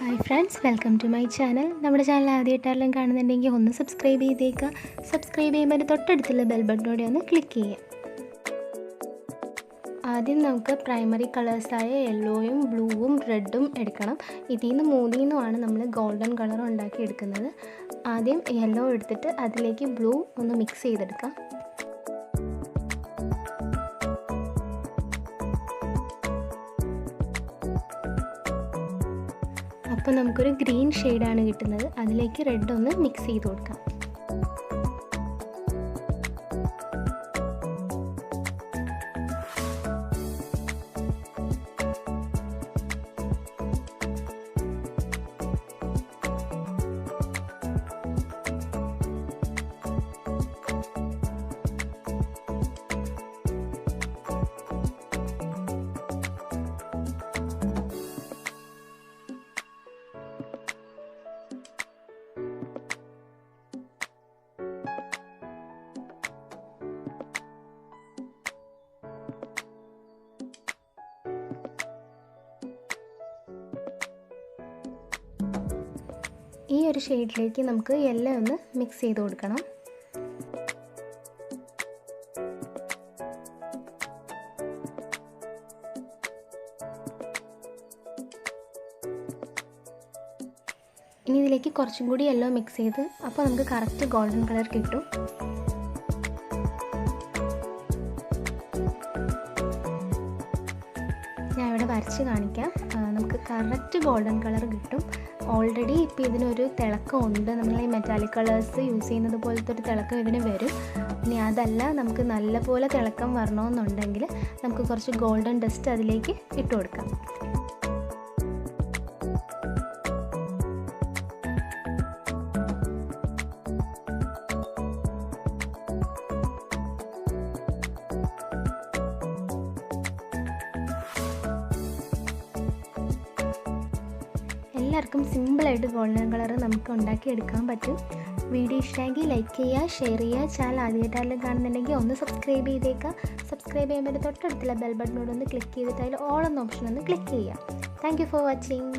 Hi friends, welcome to my channel. നമ്മുടെ channel ആദ്യമായിട്ടാരെല്ലാം കാണുന്നുണ്ടെങ്കിൽ ഒന്ന് സബ്സ്ക്രൈബ് ചെയ്തേക്കുക. സബ്സ്ക്രൈബ് ചെയ്യുമ്പോൾ തൊട്ടടുത്തുള്ള ബെൽ ബട്ടണോടെ ഒന്ന് ക്ലിക്ക് ചെയ്യുക. ആദ്യം നമുക്ക് പ്രൈമറി കളേഴ്സായ യെല്ലോയും ബ്ലൂവും റെഡും എടുക്കണം. ഇതിൽ നിന്ന് മൂന്നിൽ നമ്മൾ ഗോൾഡൻ കളർ ഉണ്ടാക്കി എടുക്കുന്നത്. ആദ്യം യെല്ലോ എടുത്തിട്ട് അതിലേക്ക് ബ്ലൂ ഒന്ന് മിക്സ് ചെയ്തെടുക്കാം. അപ്പോൾ നമുക്കൊരു ഗ്രീൻ ഷെയ്ഡാണ് കിട്ടുന്നത്. അതിലേക്ക് റെഡ് ഒന്ന് മിക്സ് ചെയ്ത് കൊടുക്കാം. ഈ ഒരു ഷെയ്ഡിലേക്ക് നമുക്ക് യെല്ലോ ഒന്ന് മിക്സ് ചെയ്ത് കൊടുക്കണം. ഇനി ഇതിലേക്ക് കുറച്ചും കൂടി യെല്ലോ മിക്സ് ചെയ്ത് അപ്പോൾ നമുക്ക് കറക്റ്റ് ഗോൾഡൻ കളർ കിട്ടും. ഞാൻ ഇവിടെ വരച്ച് കാണിക്കാം. നമുക്ക് കറക്റ്റ് ഗോൾഡൻ കളർ കിട്ടും. ഓൾറെഡി ഇപ്പോൾ ഇതിനൊരു തിളക്കം ഉണ്ട്. നമ്മൾ ഈ മെറ്റാലിക് കളേഴ്സ് യൂസ് ചെയ്യുന്നത് പോലത്തെ ഒരു തിളക്കം ഇതിന് വരും. ഇനി അതല്ല, നമുക്ക് നല്ലപോലെ തിളക്കം വരണമെന്നുണ്ടെങ്കിൽ നമുക്ക് കുറച്ച് ഗോൾഡൻ ഡസ്റ്റ് അതിലേക്ക് ഇട്ട് കൊടുക്കാം. എല്ലാവർക്കും സിമ്പിളായിട്ട് ഗോൾഡൻ കളർ നമുക്ക് ഉണ്ടാക്കിയെടുക്കാൻ പറ്റും. വീഡിയോ ഇഷ്ടമെങ്കിൽ ലൈക്ക് ചെയ്യുക, ഷെയർ ചെയ്യുക. ചാനൽ ആദ്യമായിട്ടാരെങ്കിലും കാണുന്നുണ്ടെങ്കിൽ ഒന്ന് സബ്സ്ക്രൈബ് ചെയ്തേക്കുക. സബ്സ്ക്രൈബ് ചെയ്യുമ്പോൾ തൊട്ടടുത്തുള്ള ബെൽ ബട്ടനോട് ഒന്ന് ക്ലിക്ക് ചെയ്തിട്ട് അതിൽ ഓൾ എന്ന ഓപ്ഷൻ ഒന്ന് ക്ലിക്ക് ചെയ്യുക. Thank you for watching.